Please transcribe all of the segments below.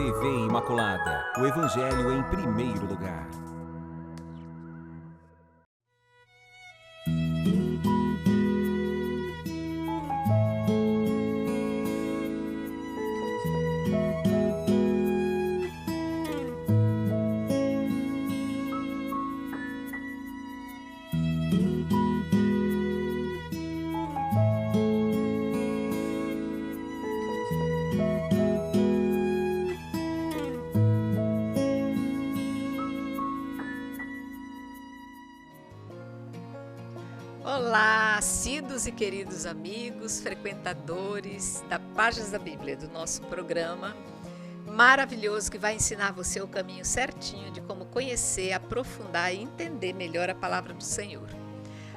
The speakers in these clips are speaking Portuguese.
TV Imaculada, o Evangelho em primeiro lugar. Olá, assíduos e queridos amigos, frequentadores da Páginas da Bíblia, do nosso programa maravilhoso que vai ensinar você o caminho certinho de como conhecer, aprofundar e entender melhor a palavra do Senhor.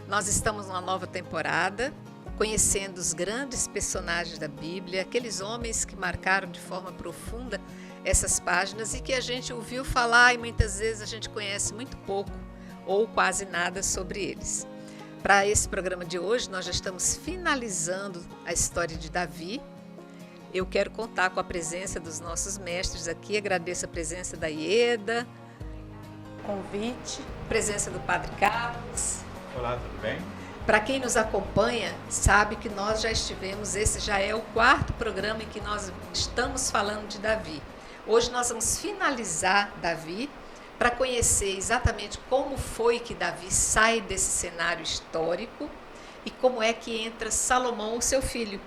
Nós estamos numa nova temporada, conhecendo os grandes personagens da Bíblia, aqueles homens que marcaram de forma profunda essas páginas e que a gente ouviu falar e muitas vezes a gente conhece muito pouco ou quase nada sobre eles. Para esse programa de hoje, nós já estamos finalizando a história de Davi. Eu quero contar com a presença dos nossos mestres aqui. Agradeço a presença da Ieda, convite, presença do Padre Carlos. Olá, tudo bem? Para quem nos acompanha, sabe que nós já estivemos, esse já é o 4º programa em que nós estamos falando de Davi. Hoje nós vamos finalizar Davi, para conhecer exatamente como foi que Davi sai desse cenário histórico e como é que entra Salomão, o seu filho.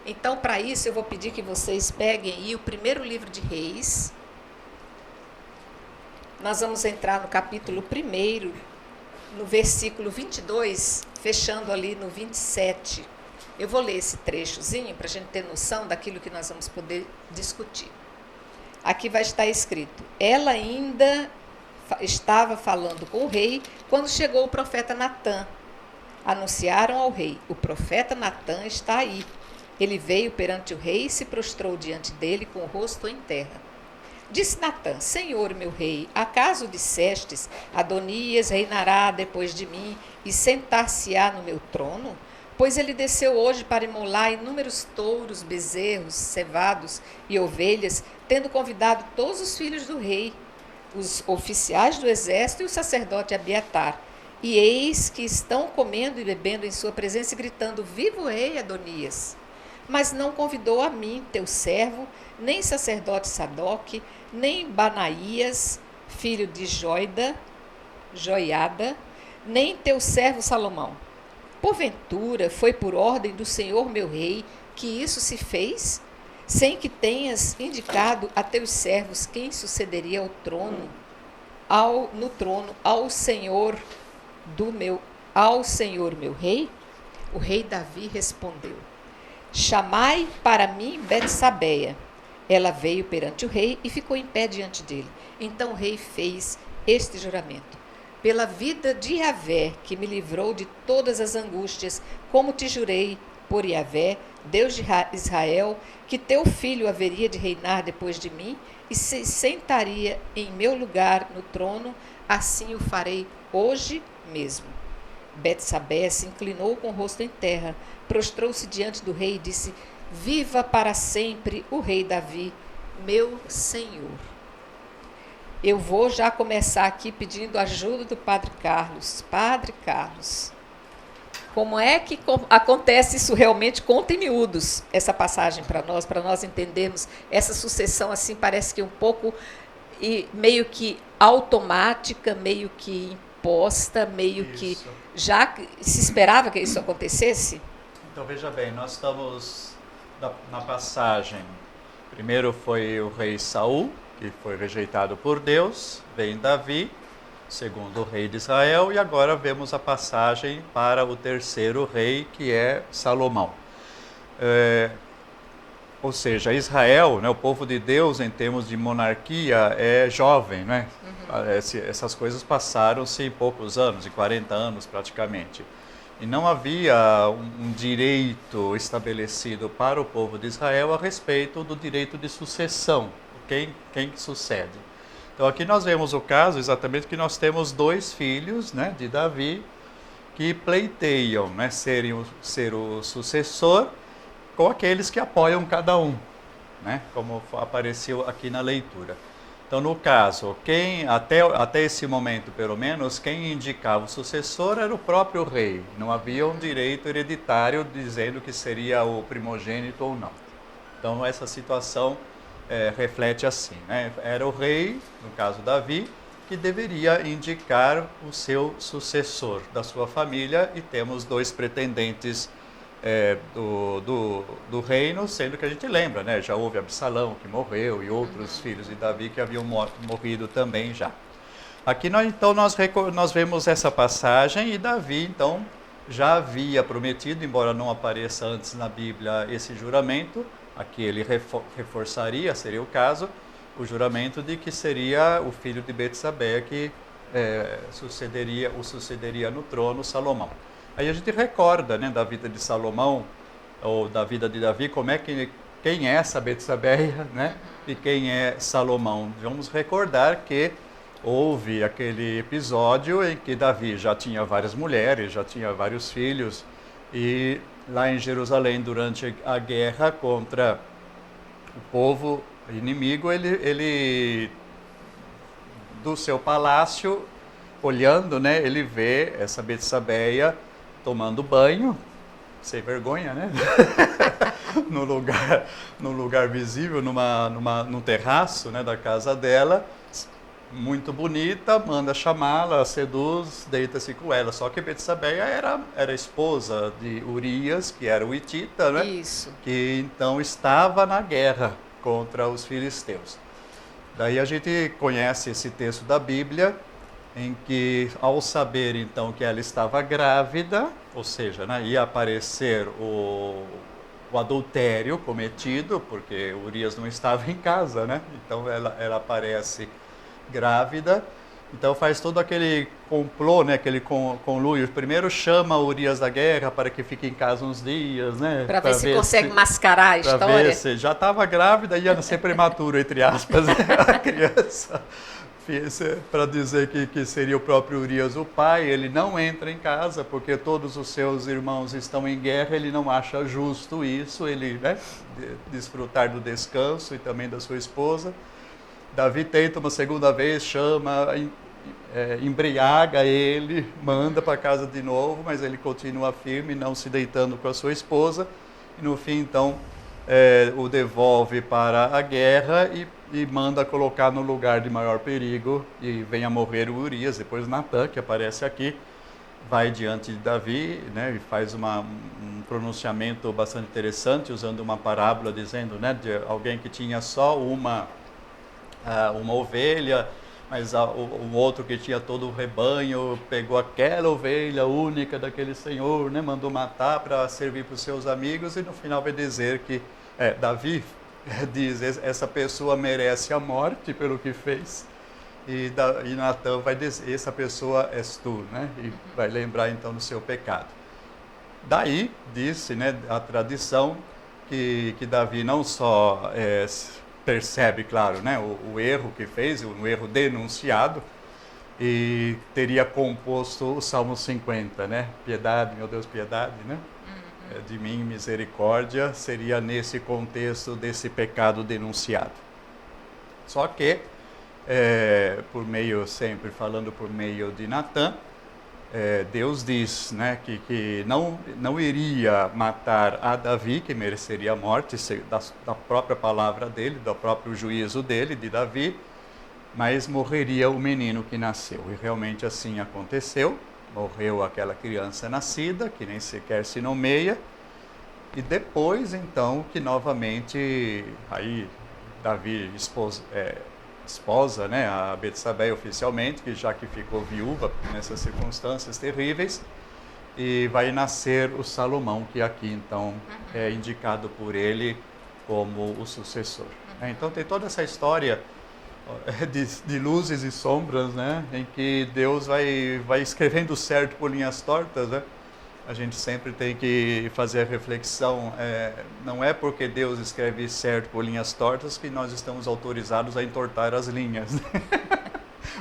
Então, para isso, eu vou pedir que vocês peguem aí o primeiro livro de Reis. Nós vamos entrar no capítulo 1, no versículo 22, fechando ali no 27. Eu vou ler esse trechozinho para a gente ter noção daquilo que nós vamos poder discutir. Aqui vai estar escrito: ela ainda estava falando com o rei quando chegou o profeta Natã. Anunciaram ao rei: o profeta Natã está aí. Ele veio perante o rei e se prostrou diante dele com o rosto em terra. Disse Natã: Senhor meu rei, acaso dissestes: Adonias reinará depois de mim e sentar-se-á no meu trono? Pois ele desceu hoje para imolar inúmeros touros, bezerros, cevados e ovelhas, tendo convidado todos os filhos do rei, os oficiais do exército e o sacerdote Abiatar. E eis que estão comendo e bebendo em sua presença e gritando: Viva o rei Adonias! Mas não convidou a mim, teu servo, nem sacerdote Sadoque, nem Banaías, filho de Joiada, nem teu servo Salomão. Porventura foi por ordem do Senhor meu rei que isso se fez? Sem que tenhas indicado a teus servos quem sucederia no trono ao Senhor meu rei? O rei Davi respondeu: Chamai para mim Betsabeia. Ela veio perante o rei e ficou em pé diante dele. Então o rei fez este juramento: pela vida de Yahvé, que me livrou de todas as angústias, como te jurei por Yahvé, Deus de Israel, que teu filho haveria de reinar depois de mim e se sentaria em meu lugar no trono, assim o farei hoje mesmo. Betsabé se inclinou com o rosto em terra, prostrou-se diante do rei e disse: Viva para sempre o rei Davi, meu senhor. Eu vou já começar aqui pedindo ajuda do Padre Carlos. Padre Carlos, como é que acontece isso realmente? Conta em miúdos essa passagem para nós entendermos essa sucessão, assim, parece que um pouco meio que automática, meio que imposta, meio isso. Que já se esperava que isso acontecesse? Então, veja bem, nós estamos na passagem. Primeiro foi o rei Saul, que foi rejeitado por Deus, vem Davi, segundo rei de Israel, e agora vemos a passagem para o terceiro rei, que é Salomão. Ou seja, Israel, né, o povo de Deus, em termos de monarquia, é jovem, né? Essas coisas passaram-se em poucos anos, em 40 anos praticamente. E não havia um direito estabelecido para o povo de Israel a respeito do direito de sucessão, quem sucede. Então aqui nós vemos o caso exatamente que nós temos 2 filhos, né, de Davi, que pleiteiam, né, ser o sucessor com aqueles que apoiam cada um. né? Como apareceu aqui na leitura. Então, no caso, até esse momento, pelo menos, quem indicava o sucessor era o próprio rei. Não havia um direito hereditário dizendo que seria o primogênito ou não. Então, essa situação reflete assim, né? Era o rei, no caso Davi, que deveria indicar o seu sucessor da sua família, e temos 2 pretendentes do reino, sendo que a gente lembra, né? Já houve Absalão, que morreu, e outros filhos de Davi que haviam morrido também já. Aqui nós vemos essa passagem, e Davi, então, já havia prometido, embora não apareça antes na Bíblia esse juramento, aqui ele reforçaria, seria o caso, o juramento de que seria o filho de Betsabeia que o sucederia no trono, Salomão. Aí a gente recorda, né, da vida de Salomão, ou da vida de Davi, quem é essa Betsabeia, né, e quem é Salomão. Vamos recordar que houve aquele episódio em que Davi já tinha várias mulheres, já tinha vários filhos, e lá em Jerusalém, durante a guerra contra o povo inimigo, ele do seu palácio, olhando, né, ele vê essa Betsabeia tomando banho, sem vergonha, né? no lugar visível, num terraço, né, da casa dela, muito bonita, manda chamá-la, seduz, deita-se com ela. Só que Betsabeia era esposa de Urias, que era o hitita, né? Isso. Que então estava na guerra contra os filisteus. Daí a gente conhece esse texto da Bíblia, em que, ao saber então que ela estava grávida, ou seja, né, ia aparecer o adultério cometido, porque Urias não estava em casa, né? Então ela aparece grávida. Então faz todo aquele complô, né, aquele conluio. Primeiro chama Urias da guerra para que fique em casa uns dias, né? Para ver se consegue mascarar a história. Para ver se já estava grávida e ia ser prematuro, entre aspas, a criança. Para dizer que seria o próprio Urias o pai. Ele não entra em casa porque todos os seus irmãos estão em guerra, ele não acha justo isso, ele, né, desfrutar do descanso e também da sua esposa. Davi tenta uma segunda vez, chama, embriaga ele, manda para casa de novo, mas ele continua firme, não se deitando com a sua esposa, e no fim então o devolve para a guerra e manda colocar no lugar de maior perigo, e vem a morrer o Urias. Depois Natã, que aparece aqui, vai diante de Davi, né, e faz um pronunciamento bastante interessante, usando uma parábola, dizendo, né, de alguém que tinha só uma ovelha, mas o outro que tinha todo o rebanho pegou aquela ovelha única daquele senhor, né, mandou matar para servir para os seus amigos, e no final vai dizer que Davi diz, essa pessoa merece a morte pelo que fez, e Natã vai dizer, essa pessoa és tu, né, e vai lembrar então do seu pecado. Daí disse, né, a tradição que Davi não só percebe, claro, né, o erro que fez, um erro denunciado, e teria composto o Salmo 50, né? Piedade, meu Deus, piedade, né? De mim, misericórdia, seria nesse contexto desse pecado denunciado. Só que, sempre falando por meio de Natã, Deus diz, né, que não iria matar a Davi, que mereceria a morte, da própria palavra dele, do próprio juízo dele, de Davi, mas morreria o menino que nasceu. E realmente assim aconteceu. Morreu aquela criança nascida, que nem sequer se nomeia, e depois então que novamente aí Davi esposa, né, a Betsabeia oficialmente, já que ficou viúva nessas circunstâncias terríveis, e vai nascer o Salomão, que aqui então é indicado por ele como o sucessor. Então tem toda essa história de luzes e sombras, né, em que Deus vai escrevendo certo por linhas tortas, né? A gente sempre tem que fazer a reflexão, não é porque Deus escreve certo por linhas tortas que nós estamos autorizados a entortar as linhas.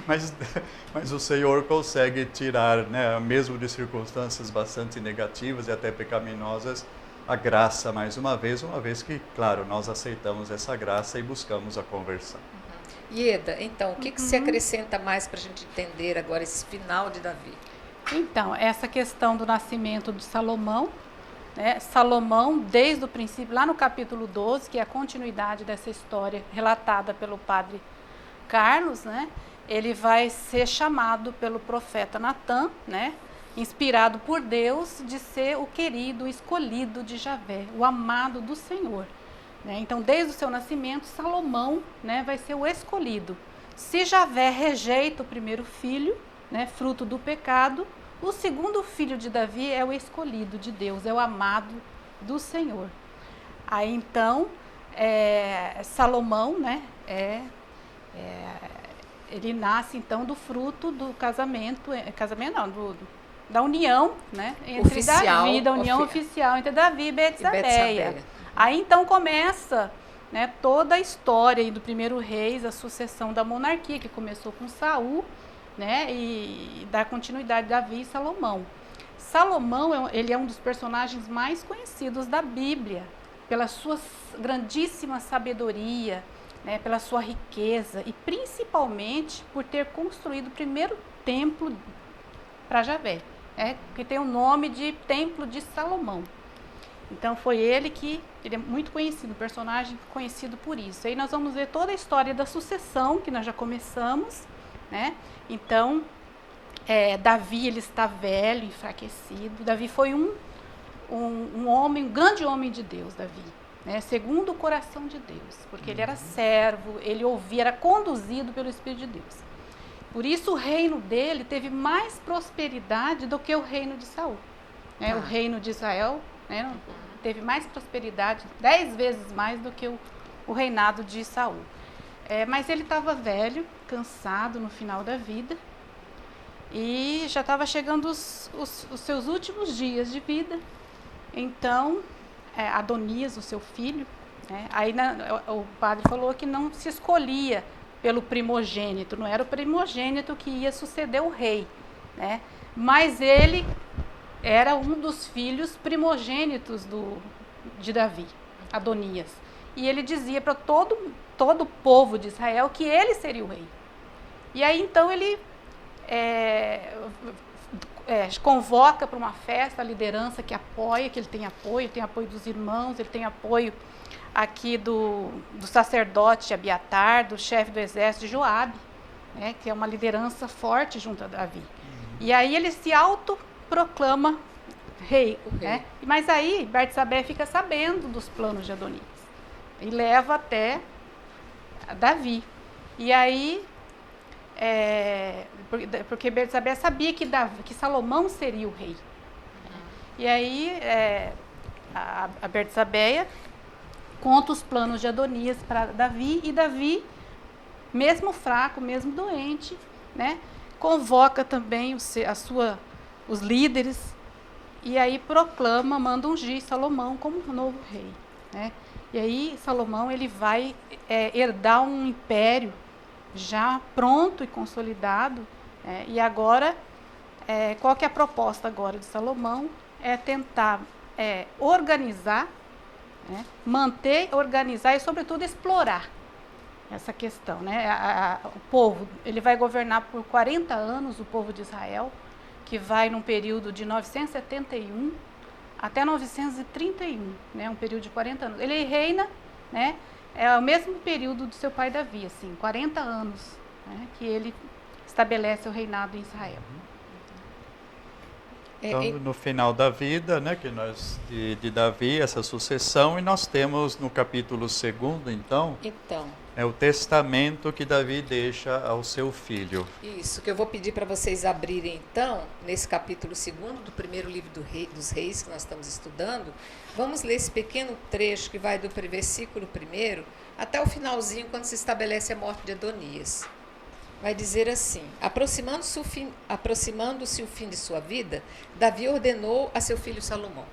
Mas o Senhor consegue tirar, né, mesmo de circunstâncias bastante negativas e até pecaminosas, a graça mais uma vez que, claro, nós aceitamos essa graça e buscamos a conversão. Ieda, então, o que se acrescenta mais para a gente entender agora esse final de Davi? Então, essa questão do nascimento de Salomão, né? Salomão, desde o princípio, lá no capítulo 12, que é a continuidade dessa história relatada pelo padre Carlos, né? Ele vai ser chamado pelo profeta Natã, né? Inspirado por Deus, de ser o querido, o escolhido de Javé, o amado do Senhor. Né? Então, desde o seu nascimento, Salomão, né, vai ser o escolhido. Se Javé rejeita o primeiro filho, né, fruto do pecado, o segundo filho de Davi é o escolhido de Deus, é o amado do Senhor. Aí então, Salomão, né, ele nasce então do fruto do casamento não, da união, né, entre oficial, Davi, da união oficial entre Davi e Betsabeia. Aí então começa, né, toda a história aí do primeiro reis, a sucessão da monarquia, que começou com Saul, né, e dá continuidade a Davi e Salomão. Salomão, ele é um dos personagens mais conhecidos da Bíblia, pela sua grandíssima sabedoria, né, pela sua riqueza e principalmente por ter construído o primeiro templo para Javé, que tem o nome de Templo de Salomão. Então foi ele é muito conhecido, personagem conhecido por isso. Aí nós vamos ver toda a história da sucessão, que nós já começamos, né? Então, Davi, ele está velho, enfraquecido. Davi foi um homem, um grande homem de Deus, Davi, né? Segundo o coração de Deus, porque ele era servo, ele ouvia, era conduzido pelo Espírito de Deus. Por isso o reino dele teve mais prosperidade do que o reino de Saul. O reino de Israel, né, teve mais prosperidade, 10 vezes mais do que o reinado de Saul. Mas ele estava velho, cansado no final da vida, e já estava chegando os seus últimos dias de vida. Então, Adonias, o seu filho, né, aí o padre falou que não se escolhia pelo primogênito, não era o primogênito que ia suceder o rei, né, mas ele era um dos filhos primogênitos de Davi, Adonias. E ele dizia para todo o povo de Israel que ele seria o rei. E aí então ele convoca para uma festa a liderança que apoia, que ele tem apoio dos irmãos, ele tem apoio aqui do sacerdote Abiatar, do chefe do exército de Joabe, né, que é uma liderança forte junto a Davi. E aí ele se autoproclama rei, né? Mas aí Betsabé fica sabendo dos planos de Adonias e leva até Davi. E aí, porque Betsabé sabia que Salomão seria o rei. E aí a Betsabé conta os planos de Adonias para Davi, e Davi, mesmo fraco, mesmo doente, né, convoca também os líderes, e aí manda ungir Salomão como novo rei, né? E aí Salomão, ele vai herdar um império já pronto e consolidado, e agora, qual que é a proposta agora de Salomão? É tentar organizar, né, manter, organizar e, sobretudo, explorar essa questão, né? O povo, ele vai governar por 40 anos, o povo de Israel, que vai num período de 971 até 931, né? Um período de 40 anos. Ele reina, né? É o mesmo período do seu pai Davi, assim, 40 anos, né, que ele estabelece o reinado em Israel. Então, no final da vida, né, de Davi, essa sucessão, e nós temos no capítulo 2, então, o testamento que Davi deixa ao seu filho. Isso, que eu vou pedir para vocês abrirem, então, nesse capítulo 2 do primeiro livro dos Reis, que nós estamos estudando. Vamos ler esse pequeno trecho que vai do versículo 1 até o finalzinho, quando se estabelece a morte de Adonias. Vai dizer assim: aproximando-se o fim de sua vida, Davi ordenou a seu filho Salomão: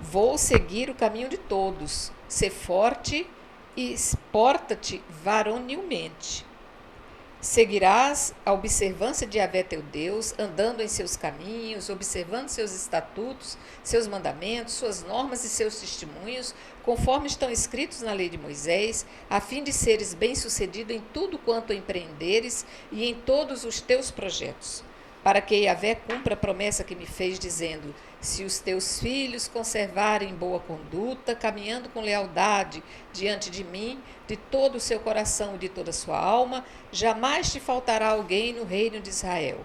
vou seguir o caminho de todos, ser forte e porta-te varonilmente. Seguirás a observância de Yahvé teu Deus, andando em seus caminhos, observando seus estatutos, seus mandamentos, suas normas e seus testemunhos, conforme estão escritos na lei de Moisés, a fim de seres bem-sucedido em tudo quanto empreenderes e em todos os teus projetos. Para que Yahvé cumpra a promessa que me fez, dizendo: se os teus filhos conservarem boa conduta, caminhando com lealdade diante de mim, de todo o seu coração e de toda a sua alma, jamais te faltará alguém no reino de Israel.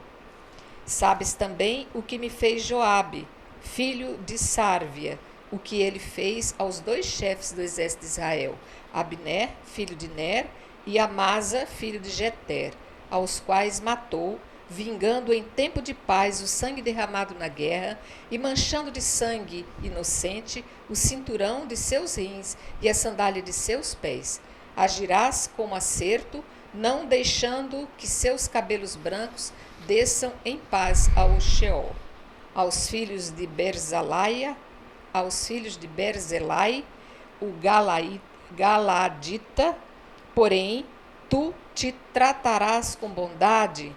Sabes também o que me fez Joabe, filho de Sárvia, o que ele fez aos 2 chefes do exército de Israel, Abner, filho de Ner, e Amasa, filho de Jeter, aos quais matou, vingando em tempo de paz o sangue derramado na guerra e manchando de sangue inocente o cinturão de seus rins e a sandália de seus pés. Agirás como acerto, não deixando que seus cabelos brancos desçam em paz ao Sheol. Aos filhos de Berzelaia, o Galadita, porém, tu te tratarás com bondade,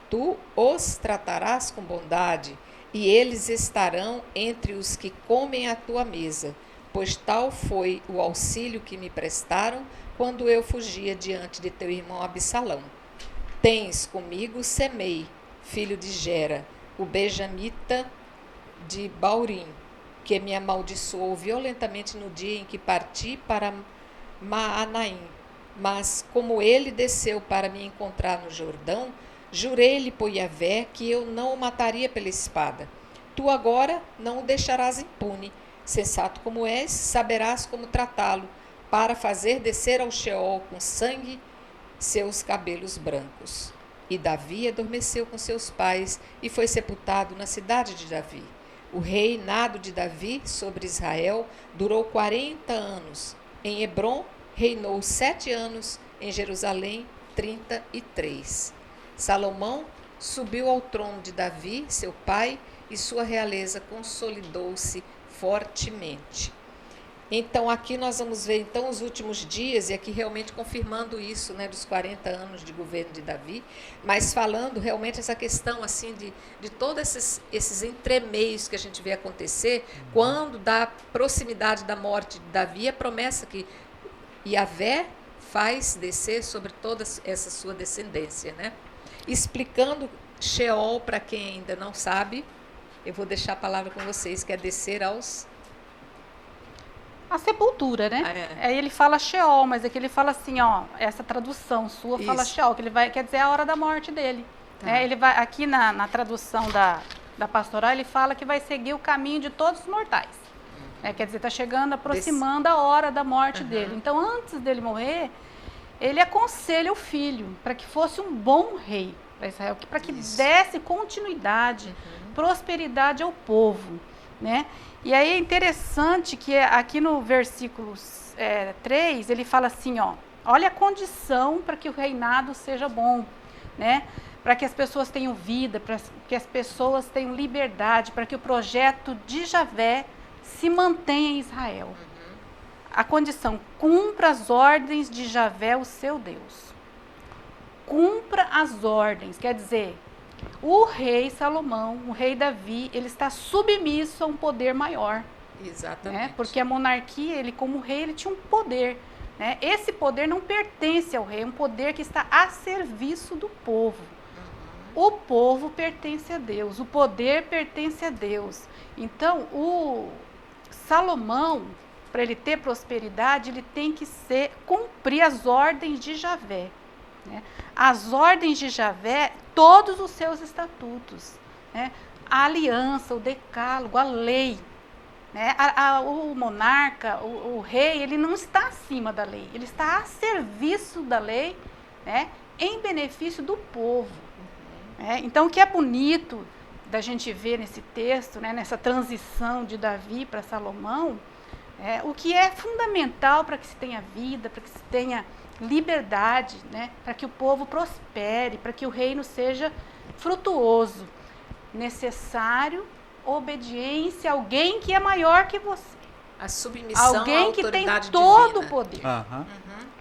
tu os tratarás com bondade, e eles estarão entre os que comem à tua mesa, pois tal foi o auxílio que me prestaram quando eu fugia diante de teu irmão Absalão. Tens comigo Semei, filho de Gera, o benjamita de Baurim, que me amaldiçoou violentamente no dia em que parti para Maanaim. Mas como ele desceu para me encontrar no Jordão, jurei-lhe por Yahvé que eu não o mataria pela espada. Tu agora não o deixarás impune. Sensato como és, saberás como tratá-lo, para fazer descer ao Sheol com sangue seus cabelos brancos. E Davi adormeceu com seus pais e foi sepultado na cidade de Davi. O reinado de Davi sobre Israel durou 40 anos. Em Hebrom reinou 7 anos, em Jerusalém 33. Salomão subiu ao trono de Davi, seu pai, e sua realeza consolidou-se fortemente. Então, aqui nós vamos ver então os últimos dias, e aqui realmente confirmando isso, né, dos 40 anos de governo de Davi, mas falando realmente essa questão assim de todos esses entremeios que a gente vê acontecer, quando da proximidade da morte de Davi, a promessa que Yahvé faz descer sobre toda essa sua descendência, né? Explicando Sheol para quem ainda não sabe, eu vou deixar a palavra com vocês, que é descer aos... A sepultura, né? Aí ele fala Sheol, mas aqui ele fala assim, ó, essa tradução sua fala Sheol, que ele vai, quer dizer, a hora da morte dele. Tá. Né? Ele vai, aqui na tradução da pastoral, ele fala que vai seguir o caminho de todos os mortais. Quer dizer, está chegando, aproximando a hora da morte dele. Então, antes dele morrer, ele aconselha o filho para que fosse um bom rei para Israel, para que desse continuidade, prosperidade ao povo, né? E aí é interessante que aqui no versículo 3, ele fala assim, ó, olha a condição para que o reinado seja bom, né? Para que as pessoas tenham vida, para que as pessoas tenham liberdade, para que o projeto de Yahvé se mantenha em Israel. A condição, cumpra as ordens de Yahvé, o seu Deus. Cumpra as ordens, quer dizer, o rei Salomão, o rei Davi, ele está submisso a um poder maior. Exatamente. Né? Porque a monarquia, ele como rei, ele tinha um poder. Né? Esse poder não pertence ao rei, é um poder que está a serviço do povo. O povo pertence a Deus, o poder pertence a Deus. Então, o Salomão, para ele ter prosperidade, ele tem que cumprir as ordens de Yahvé. Né? As ordens de Yahvé, todos os seus estatutos, né? A aliança, o decálogo, a lei. Né? O monarca, o rei, ele não está acima da lei, ele está a serviço da lei, né? Em benefício do povo. Né? Então, o que é bonito da gente ver nesse texto, né? Nessa transição de Davi para Salomão, o que é fundamental para que se tenha vida, para que se tenha liberdade, né? Para que o povo prospere, para que o reino seja frutuoso. Necessário, obediência a alguém que é maior que você. A submissão alguém à que tem autoridade todo divina. O poder.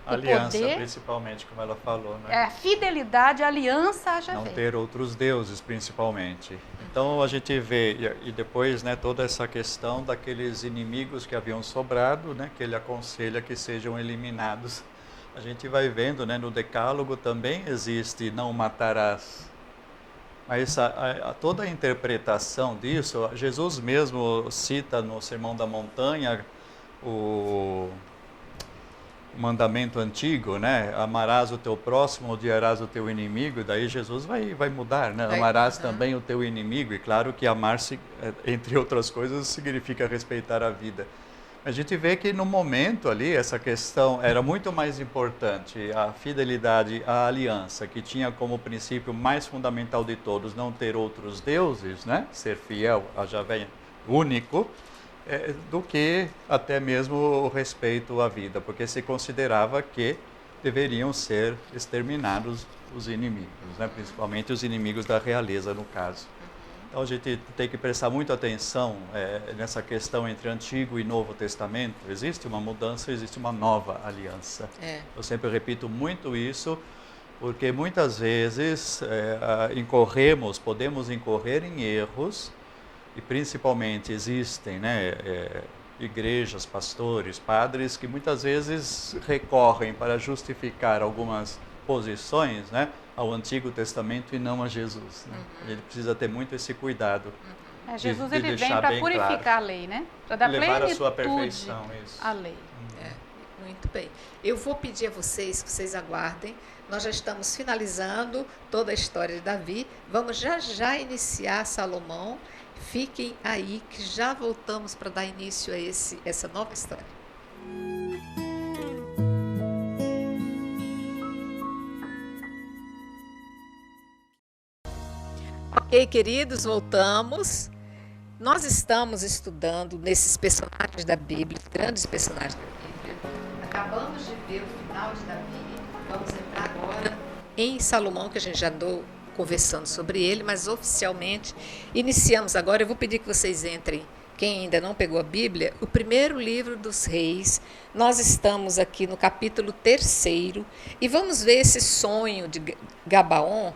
aliança, poder, principalmente, como ela falou, né? A fidelidade, a aliança a Javé. Não ter outros deuses, principalmente. Então a gente vê, e depois, né, toda essa questão daqueles inimigos que haviam sobrado, né, que ele aconselha que sejam eliminados. A gente vai vendo, né, no Decálogo também existe não matarás. Mas toda a interpretação disso, Jesus mesmo cita no Sermão da Montanha o mandamento antigo, né? Amarás o teu próximo, odiarás o teu inimigo. Daí Jesus vai mudar, né? Amarás também o teu inimigo. E claro que amar-se, entre outras coisas, significa respeitar a vida. A gente vê que no momento ali, essa questão era muito mais importante, a fidelidade à aliança, que tinha como princípio mais fundamental de todos não ter outros deuses, né? Ser fiel a Javé único, do que até mesmo o respeito à vida, porque se considerava que deveriam ser exterminados os inimigos, né? Principalmente os inimigos da realeza, no caso. Então a gente tem que prestar muita atenção nessa questão entre Antigo e Novo Testamento. Existe uma mudança, existe uma nova aliança. Eu sempre repito muito isso, porque muitas vezes podemos incorrer em erros, e principalmente existem, né, igrejas, pastores, padres, que muitas vezes recorrem para justificar algumas posições, né, ao Antigo Testamento e não a Jesus. Né? A gente precisa ter muito esse cuidado. Jesus ele vem para purificar claro. A lei, né? Para dar levar a sua perfeição, isso. A lei. Muito bem. Eu vou pedir a vocês que vocês aguardem. Nós já estamos finalizando toda a história de Davi. Vamos já iniciar Salomão. Fiquem aí que já voltamos para dar início a essa nova história. Ok, queridos, voltamos. Nós estamos estudando nesses personagens da Bíblia, grandes personagens da Bíblia. Acabamos de ver o final de Davi. Vamos entrar agora em Salomão, que a gente já andou conversando sobre ele, mas oficialmente iniciamos agora. Eu vou pedir que vocês entrem, quem ainda não pegou a Bíblia, o primeiro livro dos Reis. Nós estamos aqui no capítulo 3 e vamos ver esse sonho de Gabaon,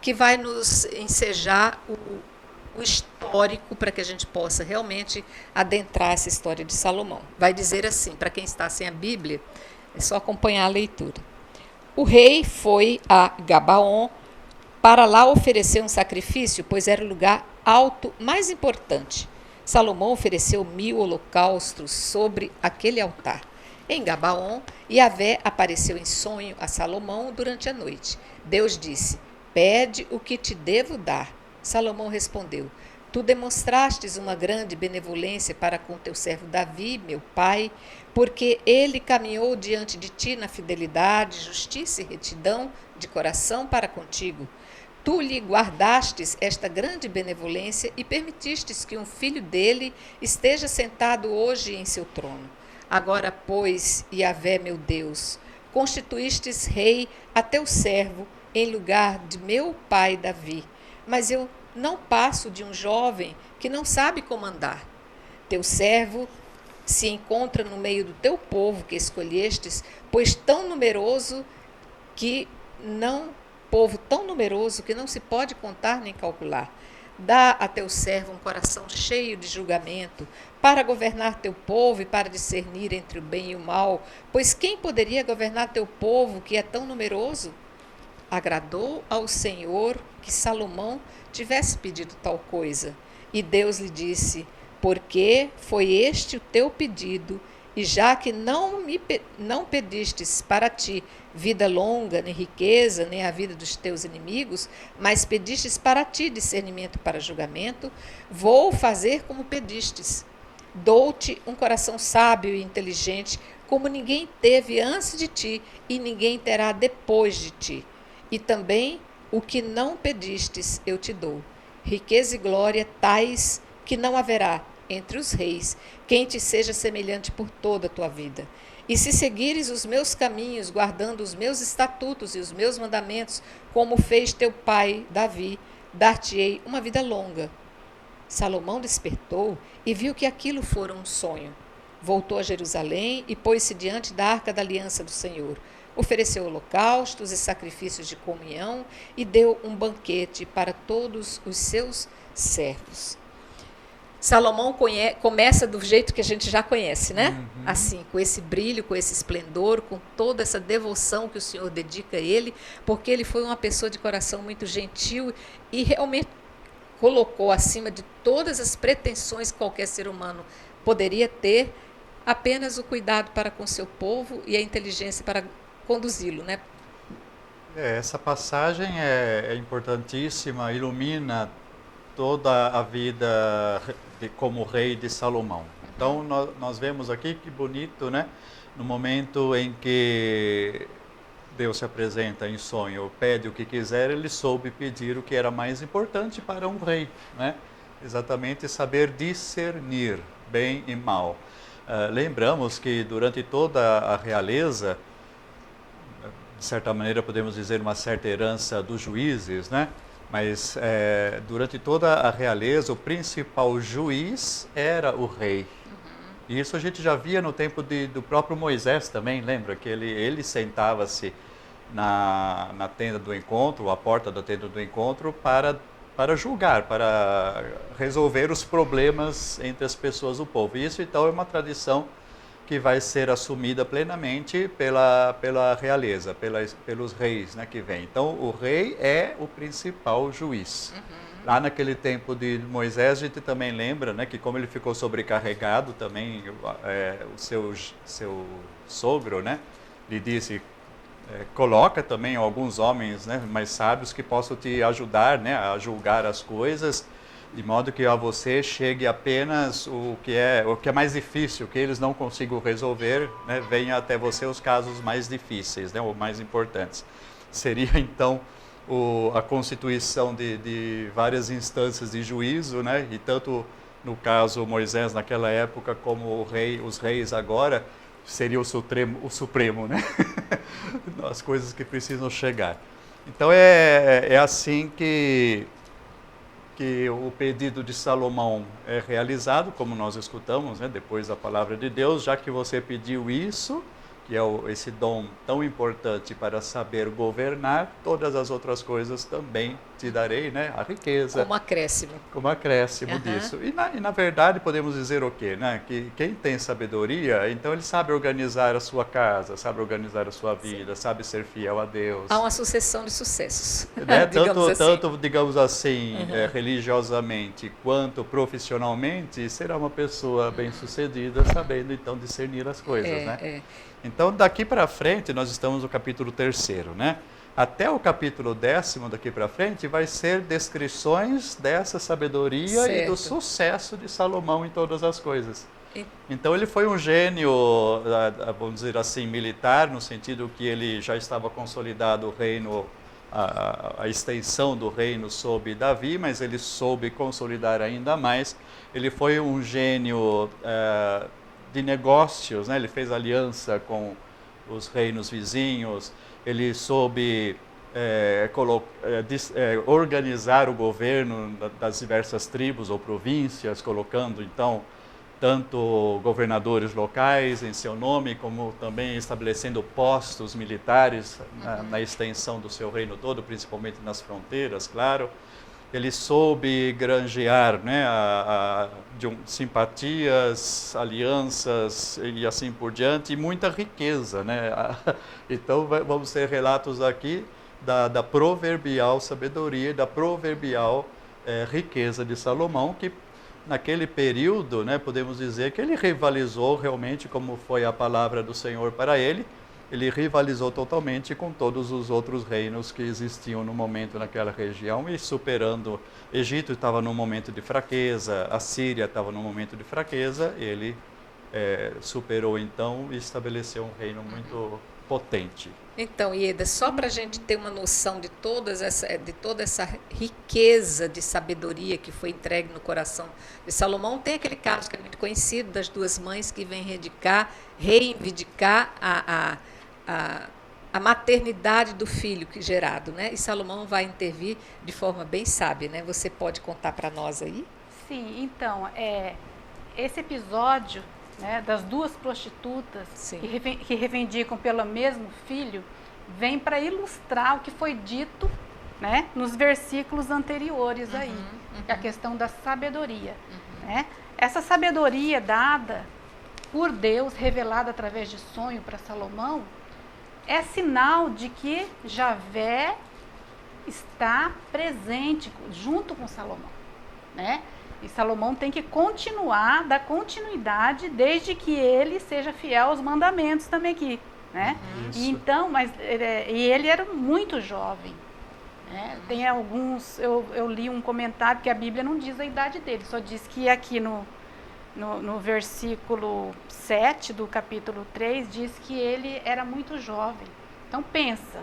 que vai nos ensejar o histórico para que a gente possa realmente adentrar essa história de Salomão. Vai dizer assim, para quem está sem a Bíblia, é só acompanhar a leitura. O rei foi a Gabaon para lá oferecer um sacrifício, pois era o lugar alto mais importante. Salomão ofereceu 1000 holocaustos sobre aquele altar. Em Gabaon, Yahvé apareceu em sonho a Salomão durante a noite. Deus disse: pede o que te devo dar. Salomão respondeu: tu demonstrastes uma grande benevolência para com teu servo Davi, meu pai, porque ele caminhou diante de ti na fidelidade, justiça e retidão de coração para contigo. Tu lhe guardastes esta grande benevolência e permitistes que um filho dele esteja sentado hoje em seu trono. Agora, pois, Yahvé, meu Deus, constituístes rei a teu servo em lugar de meu pai Davi. Mas eu não passo de um jovem que não sabe comandar. Teu servo se encontra no meio do teu povo que escolhestes, povo tão numeroso que não se pode contar nem calcular. Dá a teu servo um coração cheio de julgamento, para governar teu povo e para discernir entre o bem e o mal, pois quem poderia governar teu povo que é tão numeroso? Agradou ao Senhor que Salomão tivesse pedido tal coisa. E Deus lhe disse: porque foi este o teu pedido, e já que não pedistes para ti vida longa, nem riqueza, nem a vida dos teus inimigos, mas pedistes para ti discernimento para julgamento, vou fazer como pedistes. Dou-te um coração sábio e inteligente, como ninguém teve antes de ti, e ninguém terá depois de ti. E também o que não pedistes eu te dou, riqueza e glória tais que não haverá entre os reis quem te seja semelhante por toda a tua vida. E se seguires os meus caminhos, guardando os meus estatutos e os meus mandamentos, como fez teu pai Davi, dar-te-ei uma vida longa. Salomão despertou e viu que aquilo fora um sonho. voltou a Jerusalém e pôs-se diante da arca da aliança do Senhor. Ofereceu holocaustos e sacrifícios de comunhão e deu um banquete para todos os seus servos. Salomão começa do jeito que a gente já conhece, né? Assim, com esse brilho, com esse esplendor, com toda essa devoção que o Senhor dedica a ele, porque ele foi uma pessoa de coração muito gentil e realmente colocou acima de todas as pretensões que qualquer ser humano poderia ter, apenas o cuidado para com seu povo e a inteligência para conduzi-lo, né? Essa passagem é importantíssima, ilumina toda a vida como rei de Salomão. Então, nós vemos aqui que bonito, né? No momento em que Deus se apresenta em sonho, pede o que quiser, ele soube pedir o que era mais importante para um rei, né? Exatamente saber discernir bem e mal. Lembramos que durante toda a realeza, de certa maneira podemos dizer uma certa herança dos juízes, né? Mas durante toda a realeza, o principal juiz era o rei. E isso a gente já via no tempo do próprio Moisés também, lembra? Que ele sentava-se na tenda do encontro, à porta da tenda do encontro, para julgar, para resolver os problemas entre as pessoas do povo. E isso, então, é uma tradição que vai ser assumida plenamente pela realeza, pelos reis, né, que vêm. Então, o rei é o principal juiz. Lá naquele tempo de Moisés, a gente também lembra, né, que como ele ficou sobrecarregado também, o seu sogro, né, lhe disse, coloca também alguns homens, né, mais sábios que possam te ajudar, né, a julgar as coisas, de modo que a você chegue apenas o que é mais difícil, o que eles não consigam resolver, né, venha até você os casos mais difíceis, né, ou mais importantes. Seria então a constituição de várias instâncias de juízo, né, e tanto no caso Moisés naquela época como os reis agora, seria o Supremo, né? As coisas que precisam chegar. Então é assim que o pedido de Salomão é realizado, como nós escutamos, né, depois da palavra de Deus, já que você pediu isso, que é esse dom tão importante para saber governar, todas as outras coisas também te darei, né? A riqueza. Como acréscimo. Como acréscimo disso. E na verdade podemos dizer o quê? Né? Que quem tem sabedoria, então ele sabe organizar a sua casa, sabe organizar a sua vida, sabe ser fiel a Deus. Há uma sucessão de sucessos. Né? Tanto, digamos assim, religiosamente quanto profissionalmente, será uma pessoa bem-sucedida, sabendo então discernir as coisas, né? Então, daqui para frente, nós estamos no capítulo 3º, né? Até o capítulo 10º daqui para frente vai ser descrições dessa sabedoria e do sucesso de Salomão em todas as coisas. Então, ele foi um gênio, vamos dizer assim, militar, no sentido que ele já estava consolidado o reino, a extensão do reino sob Davi, mas ele soube consolidar ainda mais. Ele foi um gênio de negócios, né? Ele fez aliança com os reinos vizinhos, ele soube organizar o governo das diversas tribos ou províncias, colocando então tanto governadores locais em seu nome, como também estabelecendo postos militares na extensão do seu reino todo, principalmente nas fronteiras, claro. Ele soube granjear, né, simpatias, alianças e assim por diante, e muita riqueza, né? Então, vamos ter relatos aqui da proverbial sabedoria, da proverbial riqueza de Salomão, que naquele período, né, podemos dizer que ele rivalizou realmente, como foi a palavra do Senhor para ele, ele rivalizou totalmente com todos os outros reinos que existiam no momento naquela região e superando. Egito estava num momento de fraqueza, a Síria estava num momento de fraqueza, ele superou então e estabeleceu um reino muito potente. Então, Ieda, só para a gente ter uma noção de toda essa riqueza de sabedoria que foi entregue no coração de Salomão, tem aquele caso que é muito conhecido das duas mães que vêm reivindicar a maternidade do filho gerado, né? E Salomão vai intervir de forma bem sábia, né? Você pode contar para nós aí? Sim, então, esse episódio né, das duas prostitutas Sim. que reivindicam pelo mesmo filho, vem para ilustrar o que foi dito, né, nos versículos anteriores aí, a questão da sabedoria. Né? Essa sabedoria dada por Deus, revelada através de sonho para Salomão, é sinal de que Javé está presente junto com Salomão. Né? E Salomão tem que dar continuidade, desde que ele seja fiel aos mandamentos também aqui. Né? E então, e ele era muito jovem. Né? Tem alguns, eu li um comentário que a Bíblia não diz a idade dele, só diz que aqui no versículo 7 do capítulo 3, diz que ele era muito jovem. Então pensa,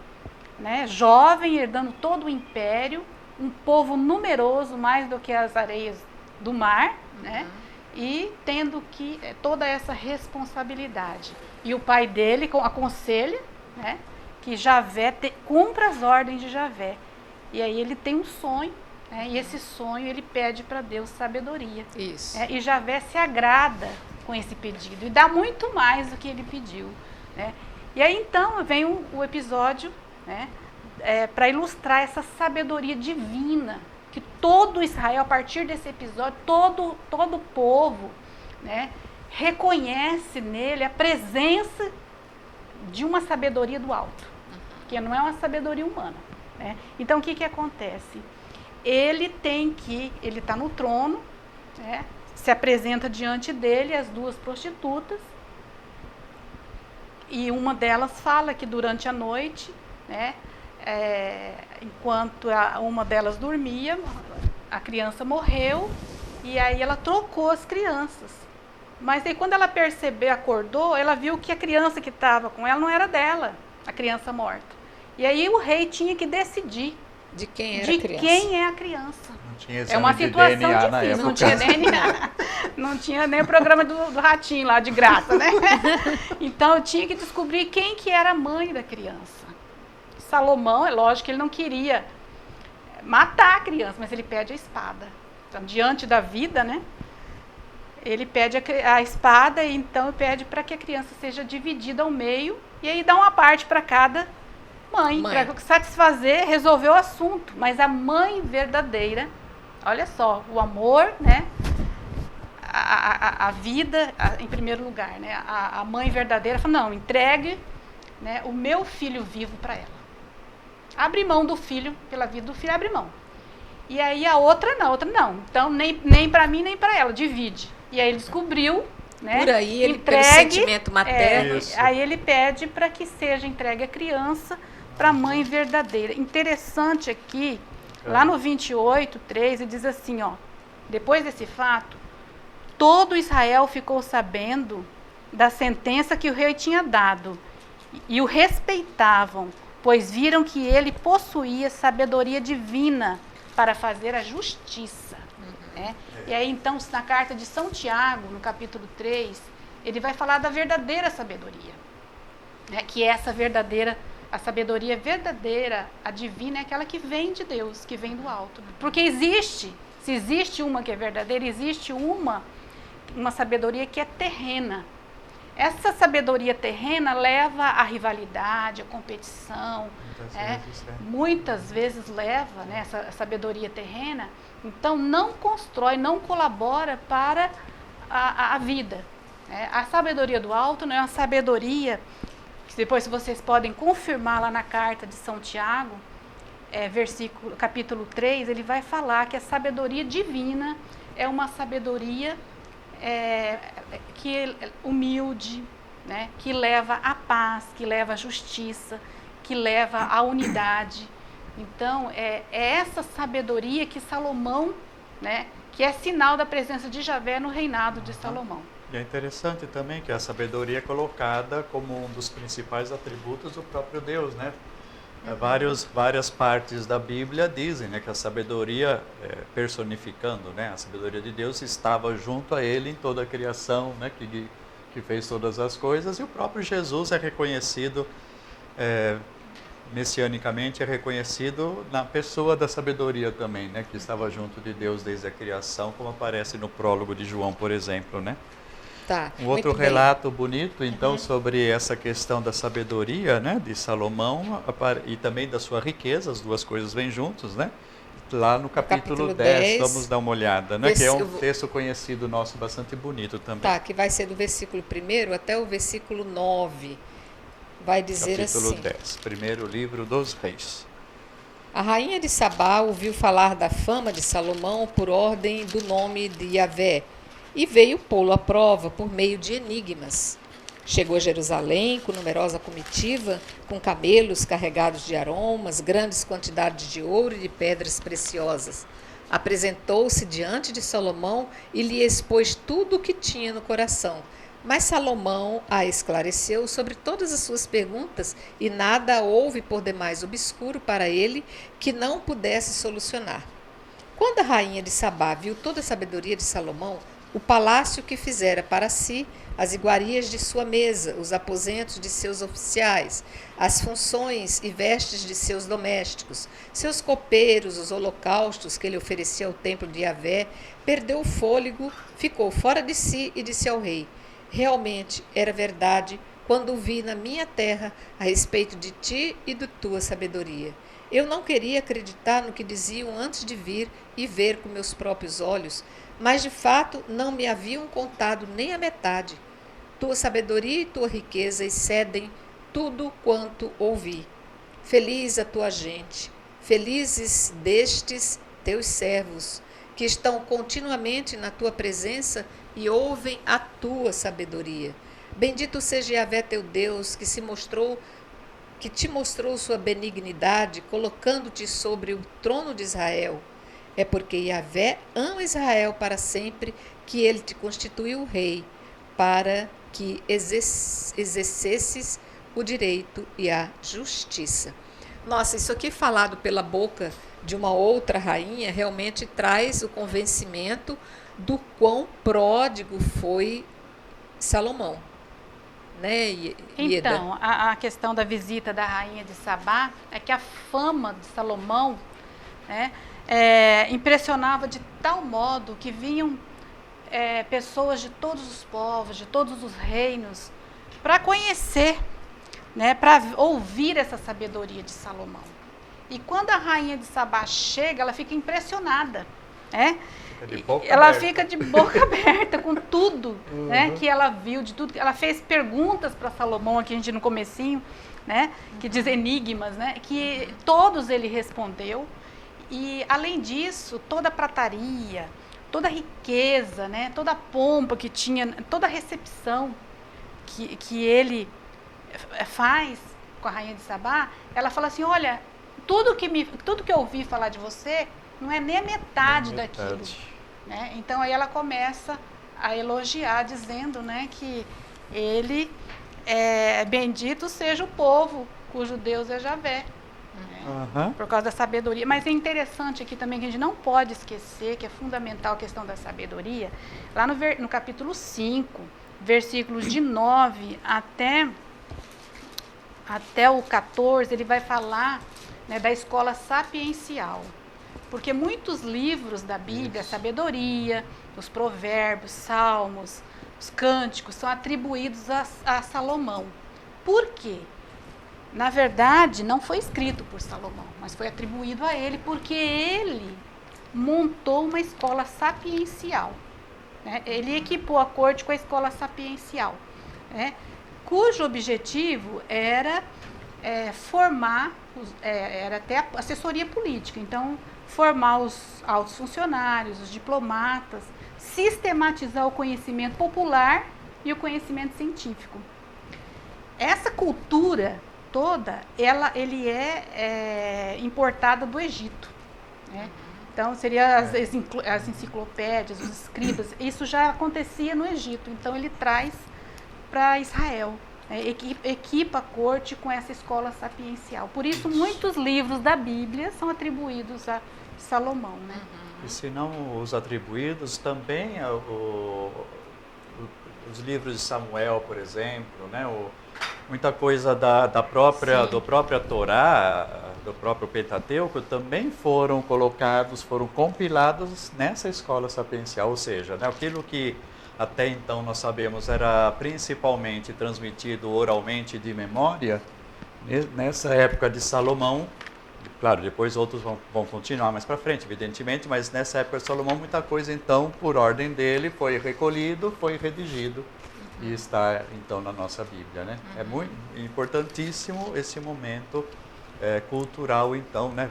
né? Jovem, herdando todo o império, um povo numeroso, mais do que as areias do mar, né? E tendo toda essa responsabilidade. E o pai dele aconselha, né, que Javé cumpra as ordens de Javé. E aí ele tem um sonho, né, e esse sonho ele pede para Deus sabedoria. Isso. E Javé se agrada com esse pedido e dá muito mais do que ele pediu. Né? E aí então vem o episódio, né, para ilustrar essa sabedoria divina que todo Israel, a partir desse episódio, todo o povo, né, reconhece nele a presença de uma sabedoria do alto, que não é uma sabedoria humana. Né? Então o que acontece? Ele está no trono, né, se apresenta diante dele as duas prostitutas, e uma delas fala que durante a noite, né, enquanto uma delas dormia, a criança morreu, e aí ela trocou as crianças. Mas aí quando ela acordou, ela viu que a criança que estava com ela não era dela, a criança morta. E aí o rei tinha que decidir de quem é a criança. Não tinha É uma situação DNA difícil, não tinha DNA, não tinha nem o programa do ratinho lá de graça, né? Então eu tinha que descobrir quem que era a mãe da criança. Salomão, é lógico que ele não queria matar a criança, mas ele pede a espada. Então, diante da vida, né? Ele pede a espada e então pede para que a criança seja dividida ao meio e aí dá uma parte para cada mãe. Para satisfazer, resolver o assunto. Mas a mãe verdadeira, olha só, o amor, né? A vida em primeiro lugar, né? A mãe verdadeira fala, não, entregue, né, o meu filho vivo para ela. Abre mão do filho, pela vida do filho, abre mão. E aí a outra não. Então, nem para mim, nem para ela, divide. E aí ele descobriu, né? Por aí, ele pelo sentimento materno. Aí ele pede para que seja entregue a criança para a mãe verdadeira. Interessante aqui, lá no 28:3, ele diz assim, ó, depois desse fato, todo Israel ficou sabendo da sentença que o rei tinha dado e o respeitavam, pois viram que ele possuía sabedoria divina para fazer a justiça. Né? E aí, então, na carta de São Tiago, no capítulo 3, ele vai falar da verdadeira sabedoria. Né? Que é essa verdadeira, a sabedoria verdadeira, a divina, é aquela que vem de Deus, que vem do alto. Porque se existe uma que é verdadeira, existe uma sabedoria que é terrena. Essa sabedoria terrena leva à rivalidade, à competição. Muitas vezes leva, né, essa sabedoria terrena, então não constrói, não colabora para a vida. A sabedoria do alto não é uma sabedoria, que depois se vocês podem confirmar lá na carta de São Tiago, capítulo 3, ele vai falar que a sabedoria divina é uma sabedoria que humilde, né, que leva à paz, que leva à justiça, que leva à unidade. Então, é essa sabedoria que Salomão, né, que é sinal da presença de Javé no reinado de Salomão. E é interessante também que a sabedoria é colocada como um dos principais atributos do próprio Deus, né? Várias partes da Bíblia dizem, né, que a sabedoria, personificando, né, a sabedoria de Deus estava junto a ele em toda a criação, né, que fez todas as coisas, e o próprio Jesus é reconhecido, messianicamente é reconhecido na pessoa da sabedoria também, né, que estava junto de Deus desde a criação, como aparece no prólogo de João, por exemplo, né? Tá, Um outro muito bem. relato bonito, então, sobre essa questão da sabedoria, né, de Salomão e também da sua riqueza, as duas coisas vêm juntos, né? Lá no capítulo 10, vamos dar uma olhada, né? Que é um texto conhecido nosso, bastante bonito também. Tá, que vai ser do versículo 1 até o versículo 9. Vai dizer capítulo assim. 10, primeiro livro dos reis. A rainha de Sabá ouviu falar da fama de Salomão por ordem do nome de Yahvé e veio pô-lo à prova por meio de enigmas. Chegou a Jerusalém com numerosa comitiva, com camelos carregados de aromas, grandes quantidades de ouro e de pedras preciosas. Apresentou-se diante de Salomão e lhe expôs tudo o que tinha no coração. Mas Salomão a esclareceu sobre todas as suas perguntas e nada houve por demais obscuro para ele que não pudesse solucionar. Quando a rainha de Sabá viu toda a sabedoria de Salomão, o palácio que fizera para si, as iguarias de sua mesa, os aposentos de seus oficiais, as funções e vestes de seus domésticos, seus copeiros, os holocaustos que ele oferecia ao templo de Yahvé, perdeu o fôlego, ficou fora de si e disse ao rei: realmente era verdade quando vi na minha terra a respeito de ti e de tua sabedoria. Eu não queria acreditar no que diziam antes de vir e ver com meus próprios olhos, mas de fato não me haviam contado nem a metade. Tua sabedoria e tua riqueza excedem tudo quanto ouvi. Feliz a tua gente, felizes destes teus servos, que estão continuamente na tua presença e ouvem a tua sabedoria. Bendito seja Yahvé teu Deus, que te mostrou sua benignidade, colocando-te sobre o trono de Israel. É porque Yahvé ama Israel para sempre que ele te constituiu rei, para que exercesses o direito e a justiça. Nossa, isso aqui falado pela boca de uma outra rainha realmente traz o convencimento do quão pródigo foi Salomão. Né, Ieda? Então, a questão da visita da rainha de Sabá é que a fama de Salomão, né, impressionava de tal modo que vinham pessoas de todos os povos, de todos os reinos, para conhecer, né, para ouvir essa sabedoria de Salomão. E quando a rainha de Sabá chega, ela fica impressionada, né? Ela fica de boca aberta com tudo, né, que ela viu, de tudo. Ela fez perguntas para Salomão aqui no comecinho, né, que diz enigmas, né, que todos ele respondeu. E além disso, toda a prataria, toda a riqueza, né, toda a pompa que tinha, toda a recepção que ele faz com a rainha de Sabá, ela fala assim: olha, tudo que eu ouvi falar de você não é nem a metade daquilo. Né? Então aí ela começa a elogiar, dizendo, né, que ele bendito seja o povo cujo Deus é Yahvé. Por causa da sabedoria. Mas é interessante aqui também que a gente não pode esquecer que é fundamental a questão da sabedoria. Lá no capítulo 5, versículos de 9 até o 14, ele vai falar, né, da escola sapiencial. Porque muitos livros da Bíblia, a sabedoria, os provérbios, salmos, os cânticos, são atribuídos a Salomão. Por quê? Na verdade, não foi escrito por Salomão, mas foi atribuído a ele porque ele montou uma escola sapiencial. Né? Ele equipou a corte com a escola sapiencial, né, cujo objetivo era formar, era até a assessoria política. Então, formar os altos funcionários, os diplomatas, sistematizar o conhecimento popular e o conhecimento científico. Essa cultura toda, ele é importada do Egito, né? Então, seria as enciclopédias, os escribas, isso já acontecia no Egito, então ele traz para Israel, né? Equipa a corte com essa escola sapiencial. Por isso, muitos livros da Bíblia são atribuídos a Salomão, né? E se não os atribuídos, também os livros de Samuel, por exemplo, né? Muita coisa do própria Torá, do próprio Pentateuco, também foram compilados nessa escola sapiencial, ou seja, né, aquilo que até então nós sabemos era principalmente transmitido oralmente de memória, nessa época de Salomão, claro, depois outros vão continuar mais para frente, evidentemente, mas nessa época de Salomão muita coisa então, por ordem dele, foi recolhido, foi redigido e está então na nossa Bíblia, né? É muito importantíssimo esse momento cultural então, né?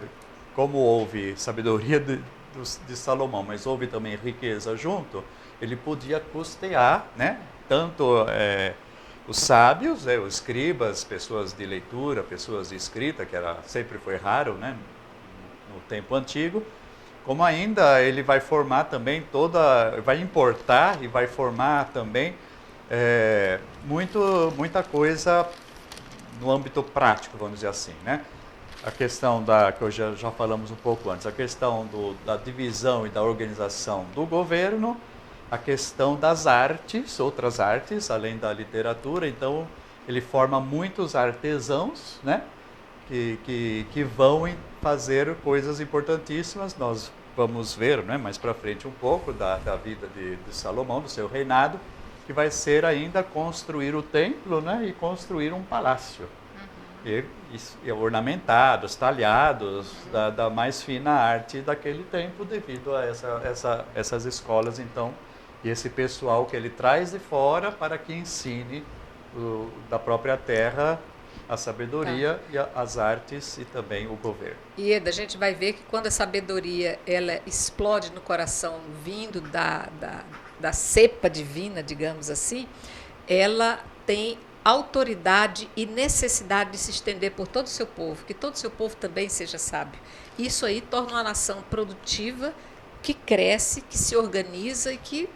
Como houve sabedoria de Salomão, mas houve também riqueza junto, ele podia custear, né? Tanto os sábios, os escribas, pessoas de leitura, pessoas de escrita, que sempre foi raro, né? No tempo antigo, como ainda ele vai formar também vai importar e vai formar também muita coisa no âmbito prático, vamos dizer assim, né? A questão que já falamos um pouco antes, a questão da divisão e da organização do governo, a questão das artes, outras artes, além da literatura. Então, ele forma muitos artesãos, né, que vão fazer coisas importantíssimas. Nós vamos ver, né, mais para frente um pouco da vida de Salomão, do seu reinado, que vai ser ainda construir o templo, né, e construir um palácio. E ornamentados, talhados, da mais fina arte daquele tempo, devido a essas escolas, então, e esse pessoal que ele traz de fora para que ensine da própria terra a sabedoria e as artes e também o governo. E Eda, a gente vai ver que quando a sabedoria ela explode no coração, vindo da cepa divina, digamos assim, ela tem autoridade e necessidade de se estender por todo o seu povo, que todo o seu povo também seja sábio. Isso aí torna uma nação produtiva, que cresce, que se organiza e que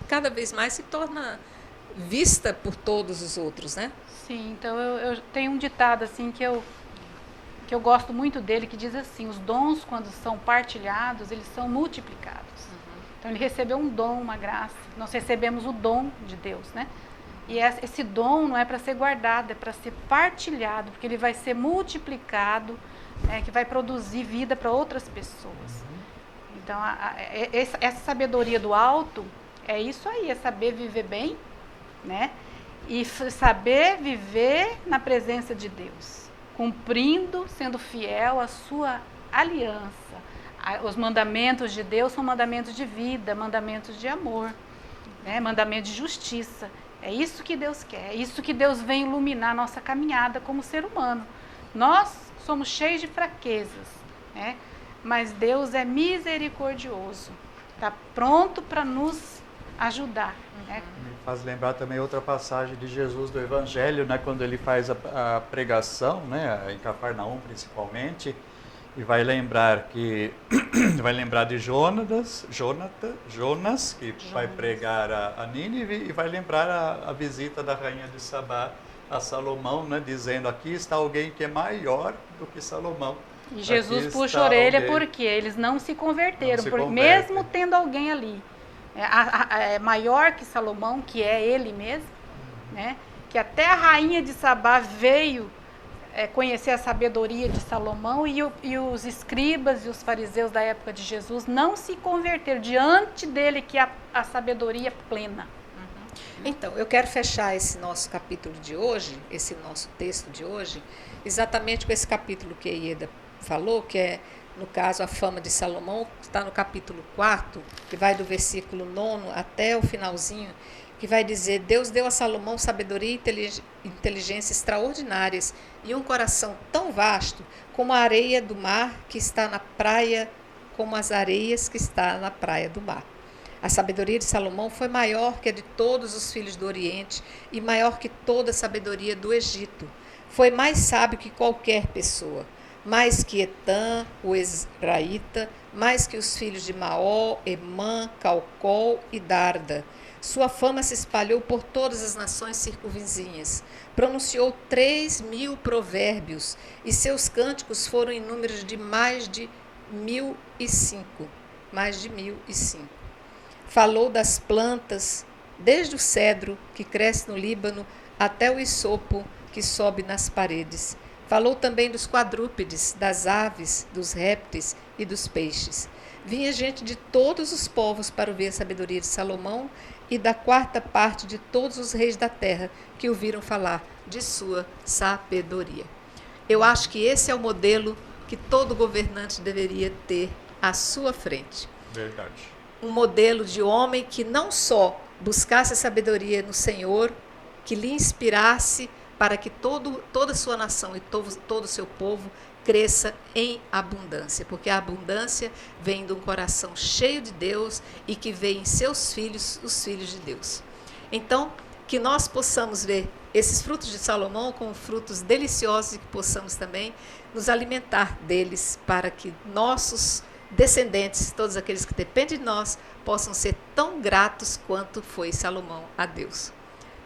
cada vez mais se torna vista por todos os outros, né? Sim, então eu tenho um ditado assim que eu gosto muito dele, que diz assim: os dons, quando são partilhados, eles são multiplicados. Então ele recebeu um dom, uma graça. Nós recebemos o dom de Deus, né? E esse dom não é para ser guardado, é para ser partilhado, porque ele vai ser multiplicado, que vai produzir vida para outras pessoas. Então, essa sabedoria do alto é isso aí, é saber viver bem, né? E saber viver na presença de Deus, cumprindo, sendo fiel à sua aliança. Os mandamentos de Deus são mandamentos de vida, mandamentos de amor, né? Mandamentos de justiça. É isso que Deus quer, é isso que Deus vem iluminar a nossa caminhada como ser humano. Nós somos cheios de fraquezas, né? Mas Deus é misericordioso, está pronto para nos ajudar. Né? Me faz lembrar também outra passagem de Jesus do Evangelho, né? Quando ele faz a pregação, né? Em Cafarnaum principalmente, e vai lembrar de Jonas, que vai pregar a Nínive, e vai lembrar a visita da rainha de Sabá a Salomão, né, dizendo: aqui está alguém que é maior do que Salomão. E Jesus puxa a orelha porque eles não se converteram, mesmo tendo alguém ali maior que Salomão, que é ele mesmo, né, que até a rainha de Sabá veio conhecer a sabedoria de Salomão, e os escribas e os fariseus da época de Jesus não se converteram diante dele, que é a sabedoria plena. Então, eu quero fechar esse nosso capítulo de hoje, esse nosso texto de hoje, exatamente com esse capítulo que a Ieda falou, que é, no caso, a fama de Salomão, que está no capítulo 4, que vai do versículo 9 até o finalzinho, que vai dizer: Deus deu a Salomão sabedoria e inteligência extraordinárias e um coração tão vasto como a areia do mar que está na praia, como as areias que está na praia do mar. A sabedoria de Salomão foi maior que a de todos os filhos do Oriente e maior que toda a sabedoria do Egito. Foi mais sábio que qualquer pessoa, mais que Etã, o Ezraíta, mais que os filhos de Maó, Emã, Calcol e Darda. Sua fama se espalhou por todas as nações circunvizinhas. Pronunciou 3.000 provérbios e seus cânticos foram em números de mais de 1.005. Falou das plantas, desde o cedro que cresce no Líbano até o isopo que sobe nas paredes. Falou também dos quadrúpedes, das aves, dos répteis e dos peixes. vinha gente de todos os povos para ouvir a sabedoria de Salomão e da quarta parte de todos os reis da terra que ouviram falar de sua sabedoria. Eu acho que esse é o modelo que todo governante deveria ter à sua frente. Verdade. Um modelo de homem que não só buscasse a sabedoria no Senhor, que lhe inspirasse para que toda a sua nação e todo o seu povo cresça em abundância, porque a abundância vem de um coração cheio de Deus e que vê em seus filhos os filhos de Deus. Então, que nós possamos ver esses frutos de Salomão como frutos deliciosos e que possamos também nos alimentar deles para que nossos descendentes, todos aqueles que dependem de nós, possam ser tão gratos quanto foi Salomão a Deus.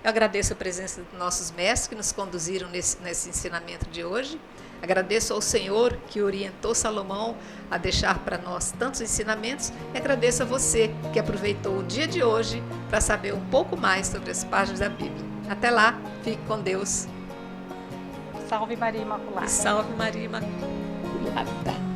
Eu agradeço a presença dos nossos mestres que nos conduziram nesse ensinamento de hoje. Agradeço ao Senhor que orientou Salomão a deixar para nós tantos ensinamentos e agradeço a você que aproveitou o dia de hoje para saber um pouco mais sobre as páginas da Bíblia. Até lá, fique com Deus. Salve Maria Imaculada. Salve Maria Imaculada.